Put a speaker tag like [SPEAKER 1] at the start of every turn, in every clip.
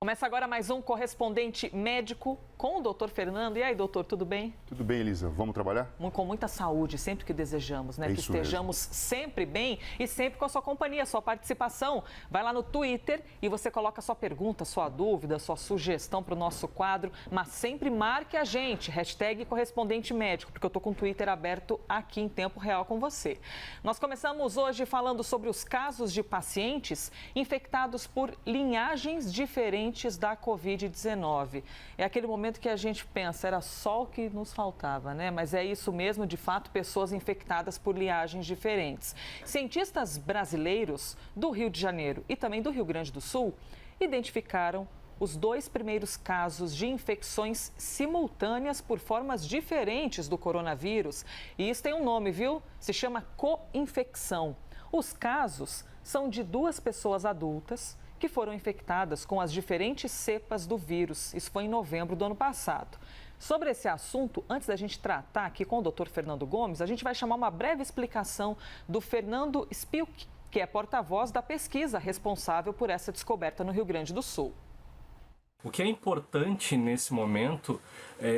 [SPEAKER 1] Começa agora mais um Correspondente Médico com o Dr. Fernando. E aí, doutor, tudo bem?
[SPEAKER 2] Tudo bem, Elisa. Vamos trabalhar?
[SPEAKER 1] Com muita saúde, sempre que desejamos, né?
[SPEAKER 2] É
[SPEAKER 1] que
[SPEAKER 2] isso
[SPEAKER 1] estejamos sempre bem e sempre com a sua companhia, sua participação. Vai lá no Twitter e você coloca sua pergunta, sua dúvida, sua sugestão para o nosso quadro, mas sempre marque a gente, hashtag Correspondente Médico, porque eu estou com o Twitter aberto aqui em tempo real com você. Nós começamos hoje falando sobre os casos de pacientes infectados por linhagens diferentes da Covid-19. É aquele momento que a gente pensa, era só o que nos faltava, né? Mas é isso mesmo, de fato, pessoas infectadas por linhagens diferentes. Cientistas brasileiros do Rio de Janeiro e também do Rio Grande do Sul identificaram os 2 primeiros casos de infecções simultâneas por formas diferentes do coronavírus. E isso tem um nome, viu? Se chama co-infecção. Os casos são de 2 pessoas adultas que foram infectadas com as diferentes cepas do vírus. Isso foi em novembro do ano passado. Sobre esse assunto, antes da gente tratar aqui com o Dr. Fernando Gomes, a gente vai chamar uma breve explicação do Fernando Spilk, que é porta-voz da pesquisa responsável por essa descoberta no Rio Grande do Sul.
[SPEAKER 3] O que é importante nesse momento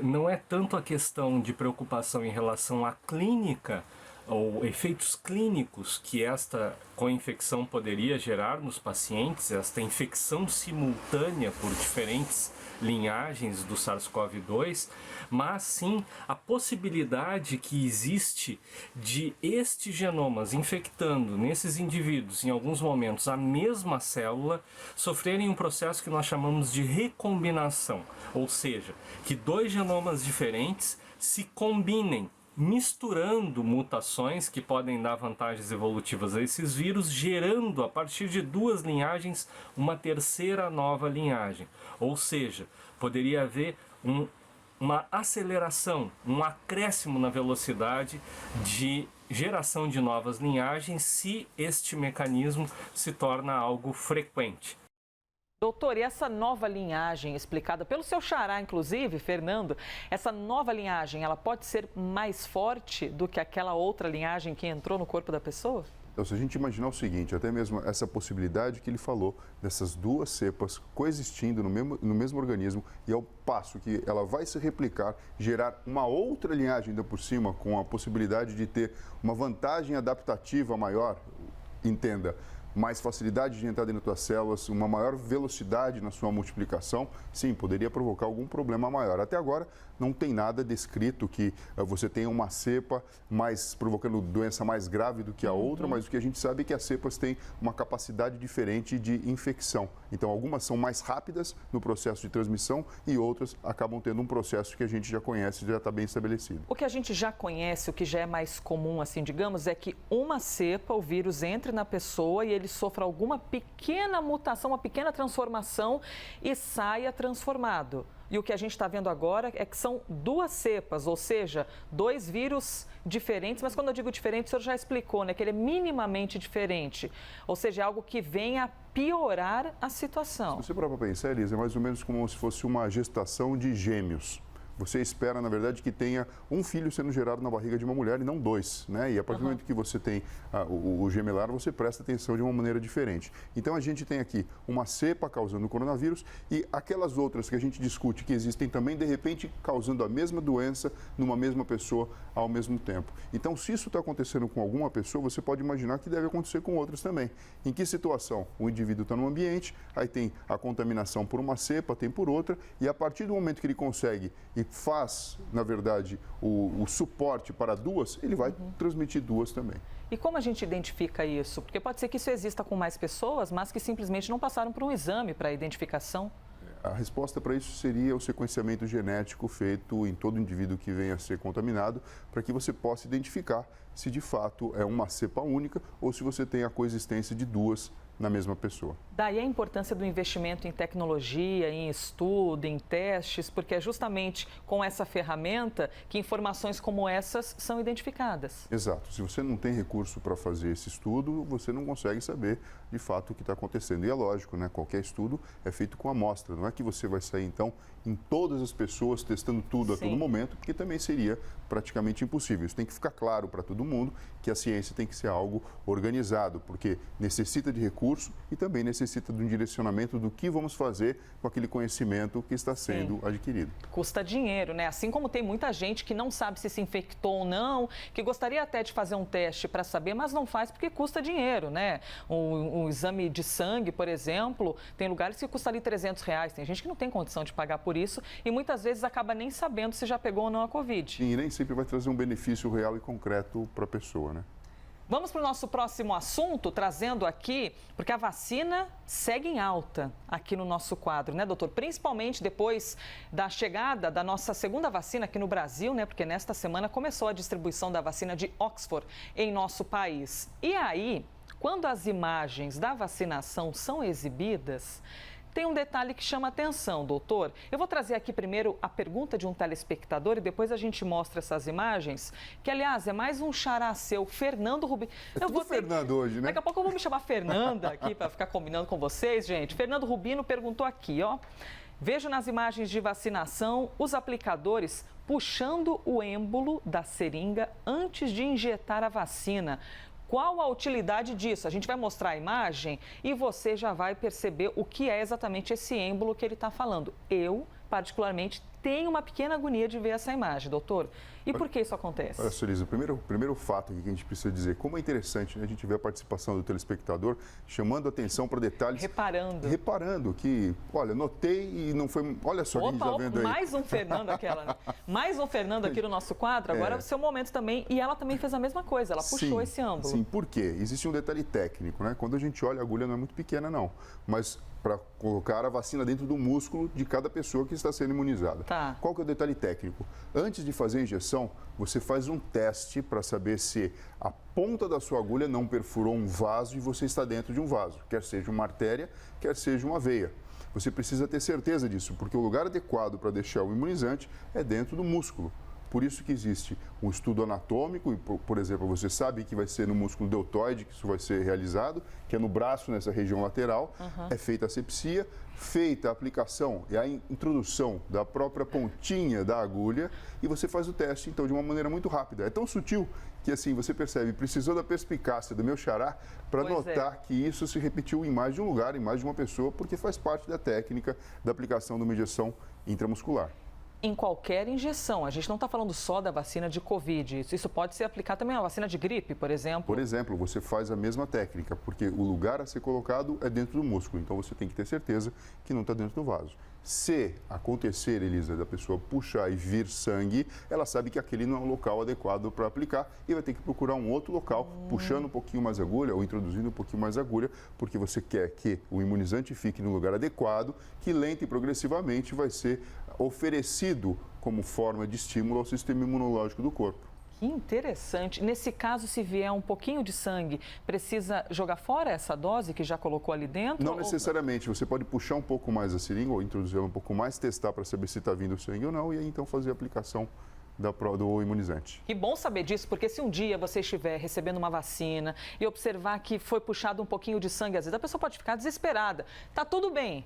[SPEAKER 3] não é tanto a questão de preocupação em relação à clínica ou efeitos clínicos que esta co-infecção poderia gerar nos pacientes, esta infecção simultânea por diferentes linhagens do SARS-CoV-2, mas sim a possibilidade que existe de estes genomas infectando nesses indivíduos, em alguns momentos, a mesma célula, sofrerem um processo que nós chamamos de recombinação, ou seja, que 2 genomas diferentes se combinem, misturando mutações que podem dar vantagens evolutivas a esses vírus, gerando a partir de 2 linhagens uma terceira nova linhagem. Ou seja, poderia haver uma aceleração, um acréscimo na velocidade de geração de novas linhagens se este mecanismo se torna algo frequente.
[SPEAKER 1] Doutor, e essa nova linhagem, explicada pelo seu xará, inclusive, Fernando, essa nova linhagem, ela pode ser mais forte do que aquela outra linhagem que entrou no corpo da pessoa?
[SPEAKER 2] Então, se a gente imaginar o seguinte, até mesmo essa possibilidade que ele falou, dessas 2 cepas coexistindo no mesmo organismo e ao passo que ela vai se replicar, gerar uma outra linhagem ainda por cima, com a possibilidade de ter uma vantagem adaptativa maior, entenda, mais facilidade de entrar dentro das tuas células, uma maior velocidade na sua multiplicação, sim, poderia provocar algum problema maior. Até agora, não tem nada descrito que você tenha uma cepa provocando doença mais grave do que a outra, mas o que a gente sabe é que as cepas têm uma capacidade diferente de infecção. Então, algumas são mais rápidas no processo de transmissão e outras acabam tendo um processo que a gente já conhece, já está bem estabelecido.
[SPEAKER 1] O que a gente já conhece, o que já é mais comum, assim, digamos, é que uma cepa, o vírus entre na pessoa e ele sofra alguma pequena mutação, uma pequena transformação e saia transformado. E o que a gente está vendo agora é que são 2 cepas, ou seja, 2 vírus diferentes. Mas quando eu digo diferente, o senhor já explicou, né? Que ele é minimamente diferente. Ou seja, é algo que vem a piorar a situação.
[SPEAKER 2] Se você parar para pensar, Elisa, é mais ou menos como se fosse uma gestação de gêmeos. Você espera, na verdade, que tenha um filho sendo gerado na barriga de uma mulher e não 2, né? E a partir do momento que você tem o gemelar, você presta atenção de uma maneira diferente. Então, a gente tem aqui uma cepa causando o coronavírus e aquelas outras que a gente discute que existem também, de repente, causando a mesma doença numa mesma pessoa ao mesmo tempo. Então, se isso está acontecendo com alguma pessoa, você pode imaginar que deve acontecer com outras também. Em que situação? O indivíduo está num ambiente, aí tem a contaminação por uma cepa, tem por outra, e a partir do momento que ele consegue e faz, na verdade, o suporte para 2, ele vai transmitir 2 também.
[SPEAKER 1] E como a gente identifica isso? Porque pode ser que isso exista com mais pessoas, mas que simplesmente não passaram por um exame para identificação.
[SPEAKER 2] A resposta para isso seria o sequenciamento genético feito em todo indivíduo que venha a ser contaminado, para que você possa identificar se de fato é uma cepa única ou se você tem a coexistência de 2 na mesma pessoa.
[SPEAKER 1] Daí a importância do investimento em tecnologia, em estudo, em testes, porque é justamente com essa ferramenta que informações como essas são identificadas.
[SPEAKER 2] Exato. Se você não tem recurso para fazer esse estudo, você não consegue saber de fato o que está acontecendo. E é lógico, né? Qualquer estudo é feito com amostra. Não é que você vai sair, então, em todas as pessoas, testando tudo a todo momento, porque também seria praticamente impossível. Isso tem que ficar claro para todo mundo que a ciência tem que ser algo organizado, porque necessita de recursos recurso e também necessita de um direcionamento do que vamos fazer com aquele conhecimento que está sendo adquirido.
[SPEAKER 1] Custa dinheiro, né? Assim como tem muita gente que não sabe se infectou ou não, que gostaria até de fazer um teste para saber, mas não faz porque custa dinheiro, né? Um exame de sangue, por exemplo, tem lugares que custa ali R$300. Tem gente que não tem condição de pagar por isso e muitas vezes acaba nem sabendo se já pegou ou não a Covid.
[SPEAKER 2] E nem sempre vai trazer um benefício real e concreto para a pessoa, né?
[SPEAKER 1] Vamos para o nosso próximo assunto, trazendo aqui, porque a vacina segue em alta aqui no nosso quadro, né, doutor? Principalmente depois da chegada da nossa segunda vacina aqui no Brasil, né? Porque nesta semana começou a distribuição da vacina de Oxford em nosso país. E aí, quando as imagens da vacinação são exibidas, tem um detalhe que chama atenção, doutor. Eu vou trazer aqui primeiro a pergunta de um telespectador e depois a gente mostra essas imagens, que, aliás, é mais um xará seu, Fernando Rubino.
[SPEAKER 2] Fernando hoje, né?
[SPEAKER 1] Daqui a pouco eu vou me chamar Fernanda aqui para ficar combinando com vocês, gente. Fernando Rubino perguntou aqui, ó. Vejo nas imagens de vacinação os aplicadores puxando o êmbolo da seringa antes de injetar a vacina. Qual a utilidade disso? A gente vai mostrar a imagem e você já vai perceber o que é exatamente esse êmbolo que ele está falando. Eu, particularmente, tenho uma pequena agonia de ver essa imagem, doutor. E por que isso acontece?
[SPEAKER 2] Olha, Sueliza, o primeiro fato aqui que a gente precisa dizer, como é interessante, né, a gente ver a participação do telespectador chamando atenção para detalhes. Reparando que, olha, notei e não foi... Olha só, a gente está vendo aí.
[SPEAKER 1] Mais um Fernando mais um Fernando aqui no nosso quadro. Agora é o seu momento também. E ela também fez a mesma coisa, ela puxou esse ângulo.
[SPEAKER 2] Sim, por quê? Existe um detalhe técnico, né? Quando a gente olha, a agulha não é muito pequena, não. Mas para colocar a vacina dentro do músculo de cada pessoa que está sendo imunizada.
[SPEAKER 1] Tá.
[SPEAKER 2] Qual que é o detalhe técnico? Antes de fazer a injeção, você faz um teste para saber se a ponta da sua agulha não perfurou um vaso e você está dentro de um vaso, quer seja uma artéria, quer seja uma veia. Você precisa ter certeza disso, porque o lugar adequado para deixar o imunizante é dentro do músculo. Por isso que existe um estudo anatômico, e, por exemplo, você sabe que vai ser no músculo deltoide que isso vai ser realizado, que é no braço, nessa região lateral. É feita a asepsia, feita a aplicação e a introdução da própria pontinha da agulha e você faz o teste, então, de uma maneira muito rápida. É tão sutil que, assim, você percebe, precisou da perspicácia do meu xará para notar que isso se repetiu em mais de um lugar, em mais de uma pessoa, porque faz parte da técnica da aplicação de uma injeção intramuscular.
[SPEAKER 1] Em qualquer injeção. A gente não está falando só da vacina de Covid. Isso pode ser aplicado também à vacina de gripe, por exemplo.
[SPEAKER 2] Por exemplo, você faz a mesma técnica, porque o lugar a ser colocado é dentro do músculo. Então, você tem que ter certeza que não está dentro do vaso. Se acontecer, Elisa, da pessoa puxar e vir sangue, ela sabe que aquele não é o local adequado para aplicar e vai ter que procurar um outro local, puxando um pouquinho mais agulha ou introduzindo um pouquinho mais agulha, porque você quer que o imunizante fique no lugar adequado, que lenta e progressivamente vai ser oferecido como forma de estímulo ao sistema imunológico do corpo.
[SPEAKER 1] Que interessante. Nesse caso, se vier um pouquinho de sangue, precisa jogar fora essa dose que já colocou ali dentro?
[SPEAKER 2] Não necessariamente. Você pode puxar um pouco mais a seringa ou introduzir ela um pouco mais, testar para saber se está vindo sangue ou não e aí então fazer a aplicação do imunizante.
[SPEAKER 1] Que bom saber disso, porque se um dia você estiver recebendo uma vacina e observar que foi puxado um pouquinho de sangue, às vezes a pessoa pode ficar desesperada. Tá tudo bem.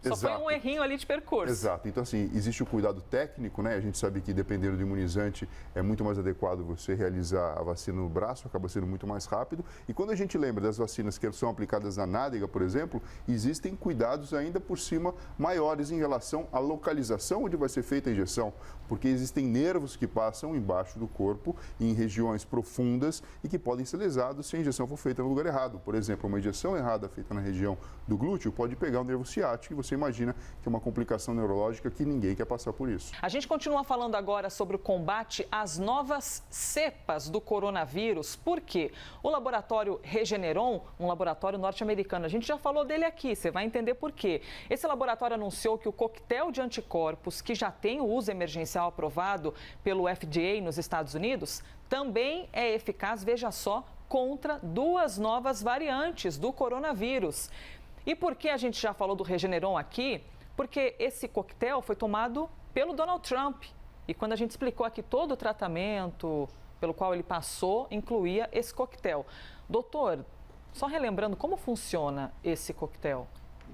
[SPEAKER 1] Só foi um errinho ali de percurso.
[SPEAKER 2] Exato. Então, assim, existe o cuidado técnico, né? A gente sabe que, dependendo do imunizante, é muito mais adequado você realizar a vacina no braço, acaba sendo muito mais rápido. E quando a gente lembra das vacinas que são aplicadas na nádega, por exemplo, existem cuidados ainda por cima maiores em relação à localização onde vai ser feita a injeção, porque existem nervos que passam embaixo do corpo, em regiões profundas e que podem ser lesados se a injeção for feita no lugar errado. Por exemplo, uma injeção errada feita na região do glúteo pode pegar o nervo ciático e você imagina que é uma complicação neurológica que ninguém quer passar por isso.
[SPEAKER 1] A gente continua falando agora sobre o combate às novas cepas do coronavírus. Por quê? O laboratório Regeneron, um laboratório norte-americano, a gente já falou dele aqui, você vai entender por quê. Esse laboratório anunciou que o coquetel de anticorpos, que já tem o uso emergencial aprovado pelo FDA nos Estados Unidos, também é eficaz, veja só, contra duas novas variantes do coronavírus. E por que a gente já falou do Regeneron aqui? Porque esse coquetel foi tomado pelo Donald Trump. E quando a gente explicou aqui todo o tratamento pelo qual ele passou, incluía esse coquetel. Doutor, só relembrando, como funciona esse coquetel?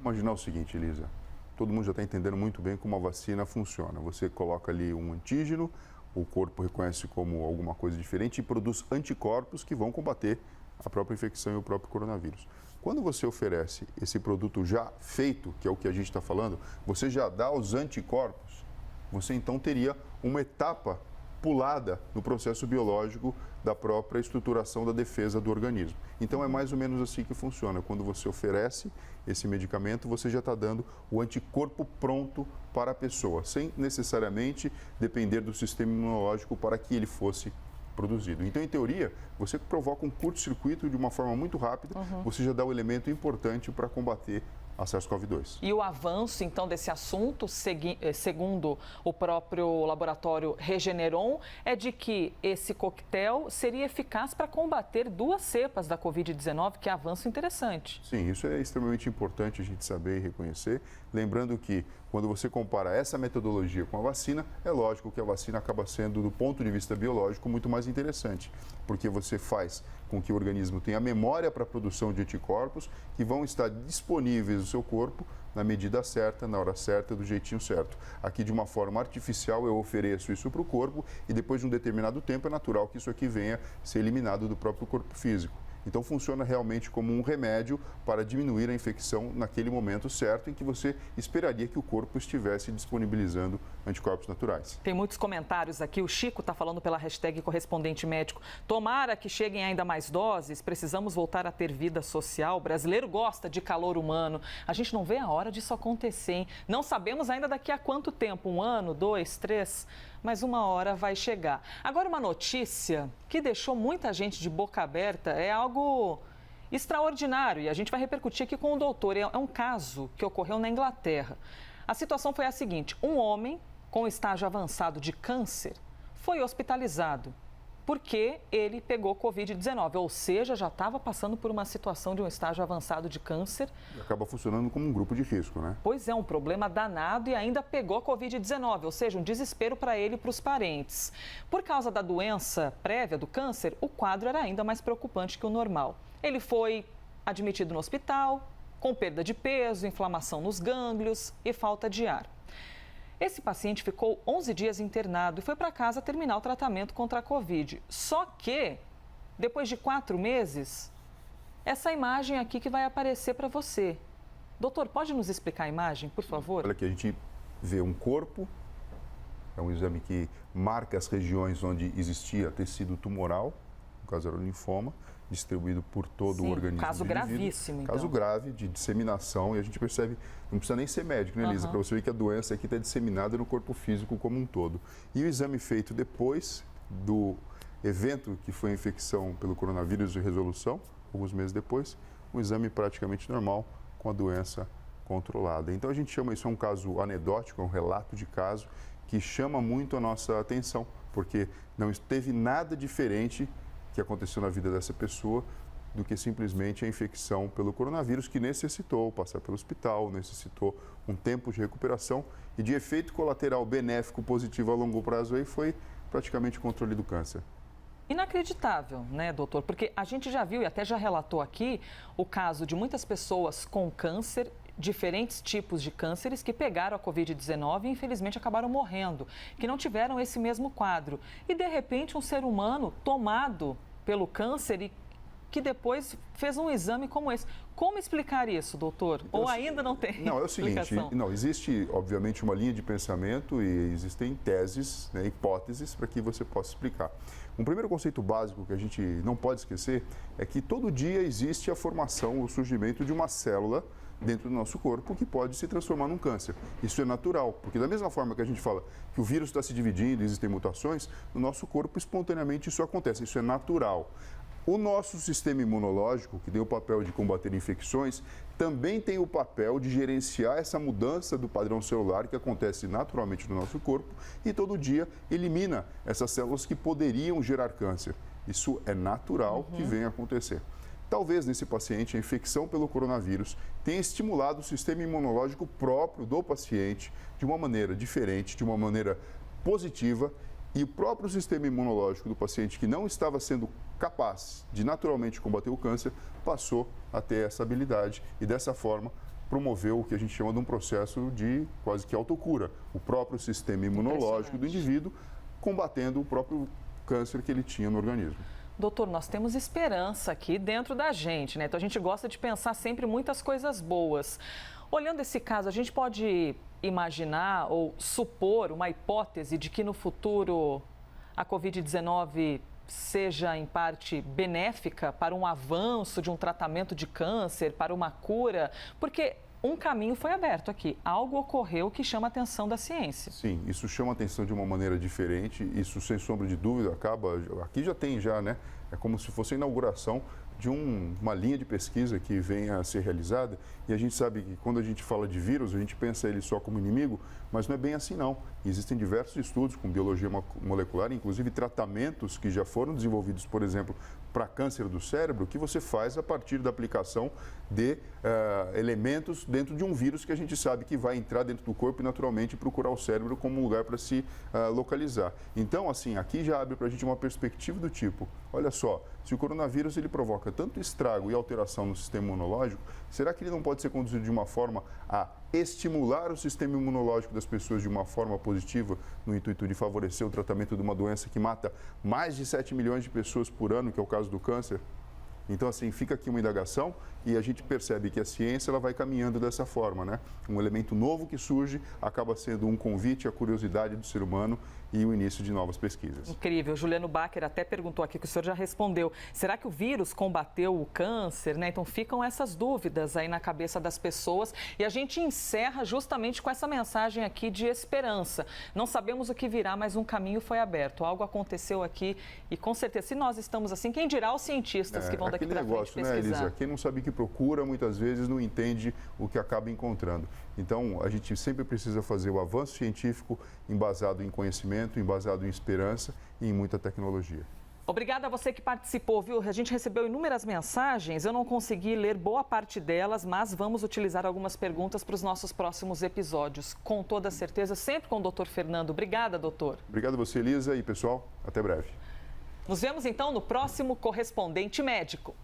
[SPEAKER 2] Imaginar o seguinte, Elisa. Todo mundo já está entendendo muito bem como a vacina funciona. Você coloca ali um antígeno, o corpo reconhece como alguma coisa diferente e produz anticorpos que vão combater a própria infecção e o próprio coronavírus. Quando você oferece esse produto já feito, que é o que a gente está falando, você já dá os anticorpos, você então teria uma etapa pulada no processo biológico da própria estruturação da defesa do organismo. Então é mais ou menos assim que funciona. Quando você oferece esse medicamento, você já está dando o anticorpo pronto para a pessoa, sem necessariamente depender do sistema imunológico para que ele fosse produzido. Então, em teoria, você provoca um curto-circuito de uma forma muito rápida, você já dá o elemento importante para combater a SARS-CoV-2.
[SPEAKER 1] E o avanço, então, desse assunto, segundo o próprio laboratório Regeneron, é de que esse coquetel seria eficaz para combater 2 cepas da Covid-19, que é avanço interessante.
[SPEAKER 2] Sim, isso é extremamente importante a gente saber e reconhecer. Lembrando que, quando você compara essa metodologia com a vacina, é lógico que a vacina acaba sendo, do ponto de vista biológico, muito mais interessante, porque você faz com que o organismo tenha memória para a produção de anticorpos que vão estar disponíveis no seu corpo na medida certa, na hora certa, do jeitinho certo. Aqui, de uma forma artificial, eu ofereço isso para o corpo e depois de um determinado tempo é natural que isso aqui venha ser eliminado do próprio corpo físico. Então, funciona realmente como um remédio para diminuir a infecção naquele momento certo em que você esperaria que o corpo estivesse disponibilizando anticorpos naturais.
[SPEAKER 1] Tem muitos comentários aqui. O Chico está falando pela hashtag correspondente médico. Tomara que cheguem ainda mais doses. Precisamos voltar a ter vida social. O brasileiro gosta de calor humano. A gente não vê a hora disso acontecer, hein? Não sabemos ainda daqui a quanto tempo. 1 ano, 2, 3... mas uma hora vai chegar. Agora, uma notícia que deixou muita gente de boca aberta é algo extraordinário e a gente vai repercutir aqui com o doutor. É um caso que ocorreu na Inglaterra. A situação foi a seguinte: um homem com estágio avançado de câncer foi hospitalizado porque ele pegou Covid-19, ou seja, já estava passando por uma situação de um estágio avançado de câncer.
[SPEAKER 2] E acaba funcionando como um grupo de risco, né?
[SPEAKER 1] Pois é, um problema danado e ainda pegou Covid-19, ou seja, um desespero para ele e para os parentes. Por causa da doença prévia do câncer, o quadro era ainda mais preocupante que o normal. Ele foi admitido no hospital, com perda de peso, inflamação nos gânglios e falta de ar. Esse paciente ficou 11 dias internado e foi para casa terminar o tratamento contra a Covid. Só que, depois de 4 meses, essa imagem aqui que vai aparecer para você. Doutor, pode nos explicar a imagem, por favor?
[SPEAKER 2] Olha aqui, a gente vê um corpo, é um exame que marca as regiões onde existia tecido tumoral, no caso era o linfoma, distribuído por todo o organismo.
[SPEAKER 1] Caso gravíssimo, então.
[SPEAKER 2] Caso grave de disseminação, e a gente percebe, não precisa nem ser médico, né, Elisa? Para você ver que a doença aqui está disseminada no corpo físico como um todo. E o exame feito depois do evento que foi a infecção pelo coronavírus de resolução, alguns meses depois, um exame praticamente normal com a doença controlada. Então a gente chama isso, é um caso anedótico, é um relato de caso que chama muito a nossa atenção, porque não teve nada diferente que aconteceu na vida dessa pessoa do que simplesmente a infecção pelo coronavírus, que necessitou passar pelo hospital, necessitou um tempo de recuperação e de efeito colateral benéfico positivo a longo prazo aí foi praticamente o controle do câncer.
[SPEAKER 1] Inacreditável, né, doutor? Porque a gente já viu e até já relatou aqui o caso de muitas pessoas com câncer, diferentes tipos de cânceres que pegaram a Covid-19 e infelizmente acabaram morrendo, que não tiveram esse mesmo quadro. E de repente um ser humano tomado pelo câncer e que depois fez um exame como esse. Como explicar isso, doutor?
[SPEAKER 2] Então,
[SPEAKER 1] ou ainda não tem
[SPEAKER 2] Não, é o seguinte, não, existe obviamente uma linha de pensamento e existem teses, né, hipóteses para que você possa explicar. Um primeiro conceito básico que a gente não pode esquecer é que todo dia existe a formação, o surgimento de uma célula dentro do nosso corpo que pode se transformar num câncer. Isso é natural, porque da mesma forma que a gente fala que o vírus está se dividindo, existem mutações, no nosso corpo espontaneamente isso acontece, isso é natural. O nosso sistema imunológico, que tem o papel de combater infecções, também tem o papel de gerenciar essa mudança do padrão celular que acontece naturalmente no nosso corpo e todo dia elimina essas células que poderiam gerar câncer. Isso é natural que venha acontecer. Talvez nesse paciente a infecção pelo coronavírus tenha estimulado o sistema imunológico próprio do paciente de uma maneira diferente, de uma maneira positiva, e o próprio sistema imunológico do paciente que não estava sendo capaz de naturalmente combater o câncer passou a ter essa habilidade e dessa forma promoveu o que a gente chama de um processo de quase que autocura. O próprio sistema imunológico do indivíduo combatendo o próprio câncer que ele tinha no organismo.
[SPEAKER 1] Doutor, nós temos esperança aqui dentro da gente, né? Então a gente gosta de pensar sempre muitas coisas boas. Olhando esse caso, a gente pode imaginar ou supor uma hipótese de que no futuro a Covid-19 seja em parte benéfica para um avanço de um tratamento de câncer, para uma cura, porque um caminho foi aberto aqui, algo ocorreu que chama a atenção da ciência.
[SPEAKER 2] Sim, isso chama a atenção de uma maneira diferente, isso sem sombra de dúvida aqui já tem né? É como se fosse a inauguração de uma linha de pesquisa que venha a ser realizada, e a gente sabe que quando a gente fala de vírus, a gente pensa ele só como inimigo, mas não é bem assim não. Existem diversos estudos com biologia molecular, inclusive tratamentos que já foram desenvolvidos, por exemplo, para câncer do cérebro, que você faz a partir da aplicação de elementos dentro de um vírus que a gente sabe que vai entrar dentro do corpo e naturalmente procurar o cérebro como um lugar para se localizar. Então, assim, aqui já abre para a gente uma perspectiva do tipo, olha só, se o coronavírus ele provoca tanto estrago e alteração no sistema imunológico, será que ele não pode ser conduzido de uma forma a estimular o sistema imunológico das pessoas de uma forma positiva, no intuito de favorecer o tratamento de uma doença que mata mais de 7 milhões de pessoas por ano, que é o caso do câncer? Então, assim, fica aqui uma indagação e a gente percebe que a ciência ela vai caminhando dessa forma, né? Um elemento novo que surge acaba sendo um convite à curiosidade do ser humano e o início de novas pesquisas.
[SPEAKER 1] Incrível. Juliano Bacher até perguntou aqui, que o senhor já respondeu. Será que o vírus combateu o câncer, né? Então ficam essas dúvidas aí na cabeça das pessoas e a gente encerra justamente com essa mensagem aqui de esperança. Não sabemos o que virá, mas um caminho foi aberto. Algo aconteceu aqui e com certeza, se nós estamos assim, quem dirá os cientistas que vão daqui para frente pesquisar?
[SPEAKER 2] Né, Elisa? Quem não sabe o que procura, muitas vezes não entende o que acaba encontrando. Então, a gente sempre precisa fazer o avanço científico embasado em conhecimento, embasado em esperança e em muita tecnologia.
[SPEAKER 1] Obrigada a você que participou, viu? A gente recebeu inúmeras mensagens, eu não consegui ler boa parte delas, mas vamos utilizar algumas perguntas para os nossos próximos episódios. Com toda certeza, sempre com o doutor Fernando. Obrigada, doutor.
[SPEAKER 2] Obrigado a você, Elisa, e pessoal, até breve.
[SPEAKER 1] Nos vemos então no próximo Correspondente Médico.